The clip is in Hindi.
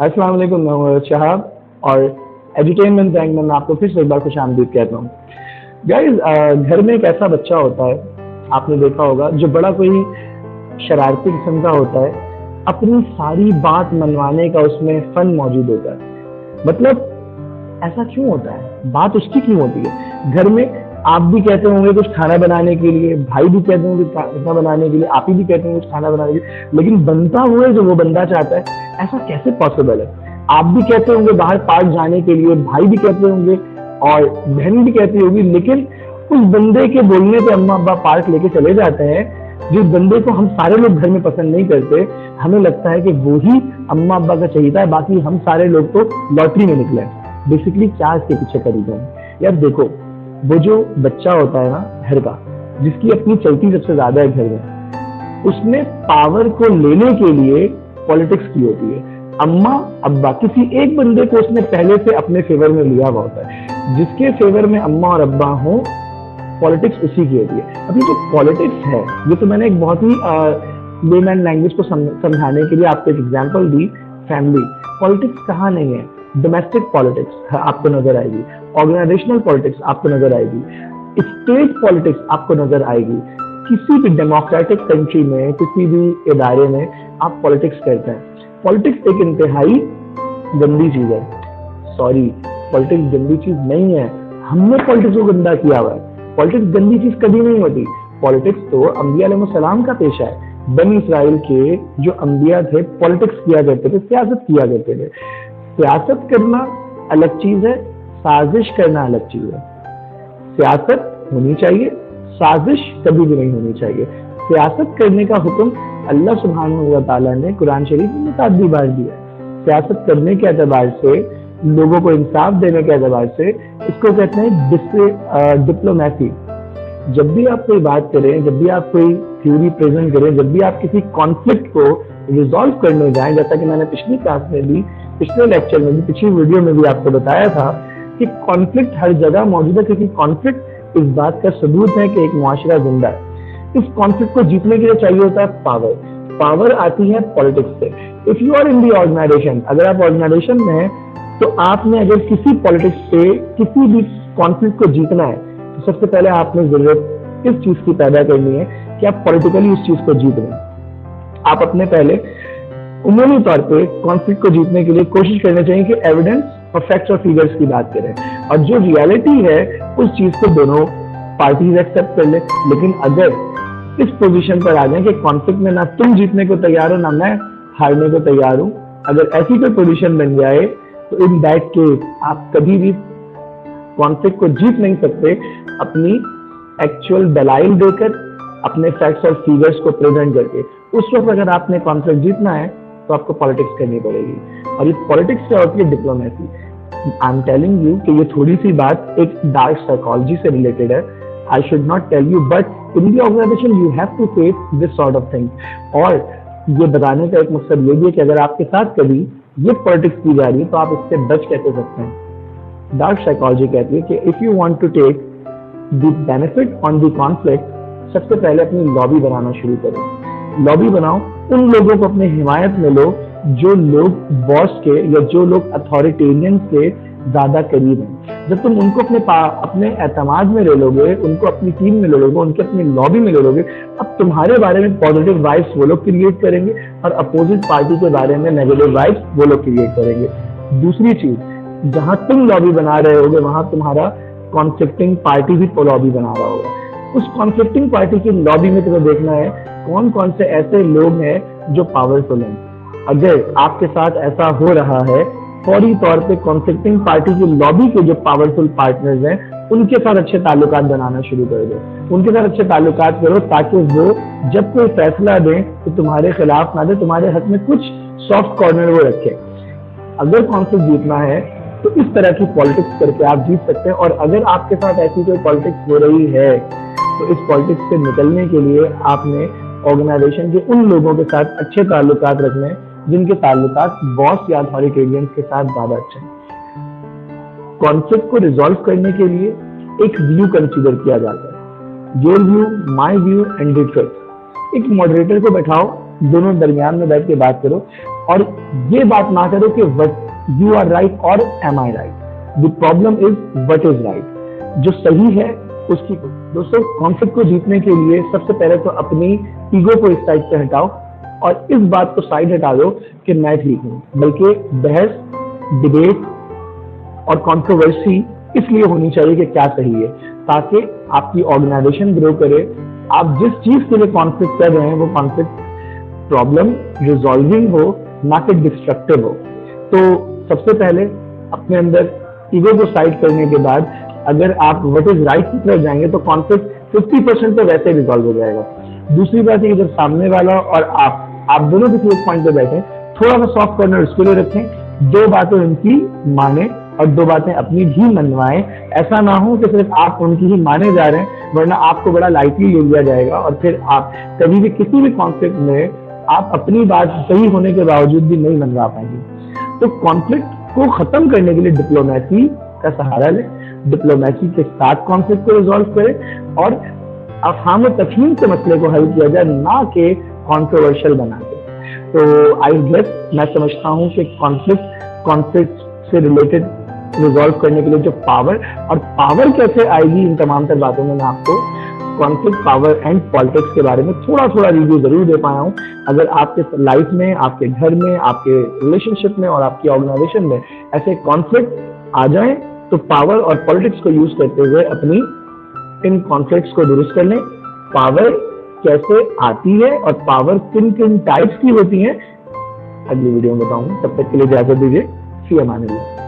अस्सलाम वालेकुम, मैं हूं शहाब और एजुटेनमेंट रैंक में मैं आपको फिर से एक बार खुशामदीद कहता हूँ। गाइस, घर में एक ऐसा बच्चा होता है, आपने देखा होगा, जो बड़ा कोई शरारती किस्म का होता है। अपनी सारी बात मनवाने का उसमें फन मौजूद होता है। मतलब ऐसा क्यों होता है? बात उसकी क्यों होती है? घर में आप भी कहते होंगे कुछ खाना बनाने के लिए, भाई भी कहते होंगे खाना बनाने के लिए, आप ही भी कहते होंगे कुछ खाना बनाने के लिए, लेकिन बनता वो है जो वो बंदा चाहता है। ऐसा कैसे पॉसिबल है? आप भी कहते होंगे बाहर पार्क जाने के लिए, भाई भी कहते होंगे और बहन भी कहती होगी, लेकिन उस बंदे के बोलने पे अम्मा अब्बा पार्क लेके चले जाते हैं, जिस बंदे को हम सारे लोग घर में पसंद नहीं करते। हमें लगता है कि वो ही अम्मा अब्बा का चाहिए है, बाकी हम सारे लोग तो लॉटरी में निकले। बेसिकली क्या इसके पीछे करी है यार? देखो, वो जो बच्चा होता है ना घर का, जिसकी अपनी चलती सबसे ज्यादा है घर में, उसने पावर को लेने के लिए पॉलिटिक्स की होती है। अम्मा अब्बा किसी एक बंदे को उसने पहले से अपने फेवर में लिया हुआ होता है। जिसके फेवर में अम्मा और अब्बा हो, पॉलिटिक्स उसी की होती है। अभी जो पॉलिटिक्स है, ये तो मैंने एक बहुत ही लेमैन लैंग्वेज को समझाने के लिए आपको एक एग्जांपल दी। फैमिली पॉलिटिक्स कहाँ नहीं है? डोमेस्टिक पॉलिटिक्स आपको नजर आएगी, ऑर्गेनाइजेशनल पॉलिटिक्स आपको नजर आएगी, स्टेट पॉलिटिक्स आपको नजर आएगी। किसी भी डेमोक्रेटिक कंट्री में, किसी भी इदारे में आप पॉलिटिक्स करते हैं। पॉलिटिक्स एक इंतहाई गंदी चीज है। सॉरी, पॉलिटिक्स गंदी चीज नहीं है, हमने पॉलिटिक्स को गंदा किया हुआ है। पॉलिटिक्स गंदी चीज कभी नहीं होती। पॉलिटिक्स तो अंबिया अलैहिस्सलाम का पेशा है। बनी इसराइल के जो अंबिया थे, पॉलिटिक्स किया करते थे, सियासत किया करते थे। सियासत करना अलग चीज है, साजिश करना अलग चीज है। सियासत होनी चाहिए, साजिश कभी भी नहीं होनी चाहिए। सियासत करने का हुक्म अल्लाह सुब्हानहू व तआला ने कुरान शरीफ में मुतअद्दिद बार दिया है। सियासत करने के एतबार से, लोगों को इंसाफ देने के एतबार से, इसको कहते हैं डिप्लोमेसी। जब भी आप कोई बात करें, जब भी आप कोई थ्योरी प्रेजेंट करें, जब भी आप किसी कॉन्फ्लिक्ट को रिजॉल्व करने जाएं, जैसा कि मैंने पिछली क्लास में भी, पिछले लेक्चर में भी, पिछली वीडियो में भी आपको बताया था कि कॉन्फ्लिक्ट हर जगह मौजूद है, क्योंकि कॉन्फ्लिक्ट इस बात का सबूत है कि एक मुआशरा जिंदा है। इस कॉन्फ्लिक्ट को जीतने के लिए चाहिए होता है पावर। पावर आती है पॉलिटिक्स से। If you are in the organisation, अगर आप ऑर्गेनाइजेशन में हैं, तो आपने अगर किसी पॉलिटिक्स से किसी भी कॉन्फ्लिक्ट को जीतना है, तो सबसे पहले आपने जरूरत इस चीज की पैदा करनी है कि आप पॉलिटिकली उस चीज को जीत लें। आप अपने पहले उमूमी तौर पे कॉन्फ्लिक्ट को जीतने के लिए कोशिश करनी चाहिए कि एविडेंस और फैक्ट्स और फिगर्स की बात करें, और जो रियलिटी है उस चीज को दोनों पार्टीज एक्सेप्ट कर ले। लेकिन अगर इस पोजीशन पर आ जाए कि कॉन्फ्लिक्ट में ना तुम जीतने को तैयार हो, ना मैं हारने को तैयार हूं, अगर ऐसी कोई पोजीशन बन जाए, तो इन दैट केस आप कभी भी कॉन्फ्लिक्ट को जीत नहीं सकते। अपनी एक्चुअल दलाइल देकर, अपने फैक्ट्स और फिगर्स को प्रेजेंट करके, उस वक्त अगर आपने कॉन्फ्लिक्ट जीतना है तो आपको पॉलिटिक्स करनी पड़ेगी। और ये पॉलिटिक्स से होती है diplomacy. I am telling you कि ये थोड़ी सी बात एक डार्क साइकोलॉजी से रिलेटेड है। I should not tell you, but in the organisation you have to face this sort of thing. और ये बताने का एक मकसद ये भी है कि अगर आपके साथ कभी ये पॉलिटिक्स की जा रही है, तो आप इससे बच कैसे सकते हैं। डार्क साइकोलॉजी कहती है कि if you want to take the benefit on the conflict, सबसे पहले अपनी लॉबी बनाना शुरू करो। लॉबी बनाओ, उन लोगों को अपने हिमायत में लो जो लोग बॉस के या जो लोग अथॉरिटेरियन के ज्यादा करीब हैं। जब तुम उनको अपने एतमाद में ले लोगे, उनको अपनी टीम में ले लोगे, उनके अपनी लॉबी में ले लोगे, अब तुम्हारे बारे में पॉजिटिव वाइब्स वो लोग क्रिएट करेंगे और अपोजिट पार्टी के बारे में नेगेटिव वाइब्स वो लोग क्रिएट करेंगे। दूसरी चीज, जहां तुम लॉबी बना रहे होगे, वहां तुम्हारा कॉन्फ्लिक्टिंग पार्टी भी लॉबी बना रहा होगा। उस कॉन्फ्लिक्टिंग पार्टी की लॉबी में तुम्हें देखना है कौन कौन से ऐसे लोग हैं जो पावरफुल हैं। अगर आपके साथ ऐसा हो रहा है, फौरी तौर पे कॉन्फ्लिक्टिंग पार्टी की लॉबी के जो पावरफुल पार्टनर्स हैं, उनके साथ अच्छे ताल्लुकात बनाना शुरू कर दो। उनके साथ अच्छे ताल्लुकात करो ताकि वो जब कोई फैसला दें तो तुम्हारे खिलाफ ना दे, तुम्हारे हक में कुछ सॉफ्ट कॉर्नर वो रखे। अगर कॉन्फ्लिक्ट जीतना है तो इस तरह की पॉलिटिक्स करके आप जीत सकते हैं। और अगर आपके साथ ऐसी कोई पॉलिटिक्स हो रही है, तो इस पॉलिटिक्स से निकलने के लिए आपने ऑर्गेनाइजेशन के उन लोगों के साथ अच्छे ताल्लुकात रखने जिनके ताल्लुकात बॉस या अथॉरिटेरियन के साथ ज्यादा अच्छे हैं। कॉन्फ्लिक्ट को रिजॉल्व करने के लिए एक व्यू कंसीडर किया जाता है, your view, my view and the truth. एक मॉडरेटर को बैठाओ, दोनों दरमियान में बैठ के बात करो, और ये बात ना करो कि व्हाट यू आर राइट और am I right. The problem is what is right. जो सही है उसकी। दोस्तों, कॉन्फ्लिक्ट को जीतने के लिए सबसे पहले तो अपनी ईगो को इस साइड से हटाओ और इस बात को साइड हटा दो कि मैं ठीक हूं, बल्कि बहस, डिबेट और कंट्रोवर्सी इसलिए होनी चाहिए कि क्या सही है, ताकि आपकी ऑर्गेनाइजेशन ग्रो करे। आप जिस चीज के लिए कॉन्फ्लिक्ट कर रहे हैं वो कॉन्फ्लिक्ट प्रॉब्लम रिजॉल्विंग हो, ना कि डिस्ट्रक्टिव हो। तो सबसे पहले अपने अंदर ईगो को साइड करने के बाद अगर आप व्हाट इज राइट की तरफ जाएंगे तो कॉन्फ्लिक्ट 50% तो वैसे रिजॉल्व हो जाएगा। दूसरी बात है कि जब सामने वाला और आप दोनों किसी एक पॉइंट पे बैठे, थोड़ा सा सॉफ्ट कॉर्नर उसके लिए रखें, दो बातें उनकी माने और दो बातें अपनी भी मनवाएं। ऐसा ना हो कि सिर्फ आप उनकी ही माने जा रहे हैं, वरना आपको बड़ा लाइटली ले लिया जाएगा और फिर आप कभी भी किसी भी कॉन्फ्लिक्ट में आप अपनी बात सही होने के बावजूद भी नहीं मनवा पाएंगे। तो कॉन्फ्लिक्ट को खत्म करने के लिए डिप्लोमेसी का सहारा लें, डिप्लोमेसी के साथ कॉन्फ्लिक्ट को रिजॉल्व करें और अफहाम तफहीम से मसले को हल किया जाए, ना कि कॉन्ट्रोवर्शियल बना के। तो आई गेस मैं समझता हूँ कि कॉन्फ्लिक्ट से रिलेटेड रिजॉल्व करने के लिए जो पावर और पावर कैसे आएगी, इन तमाम तर बातों में मैं आपको कॉन्फ्लिक्ट, पावर एंड पॉलिटिक्स के बारे में थोड़ा थोड़ा रिव्यू जरूर दे पाया हूँ। अगर आपके लाइफ में, आपके घर में, आपके रिलेशनशिप में और आपकी ऑर्गेनाइजेशन में ऐसे कॉन्फ्लिक्ट आ जाए तो पावर और पॉलिटिक्स को यूज करते हुए अपनी इन कॉन्फ्लिक्ट्स को दुरुस्त कर लें। पावर कैसे आती है और पावर किन किन टाइप्स की होती है अगली वीडियो में बताऊंगा। तब तक के लिए इजाजत दीजिए। फी अमान अल्लाह।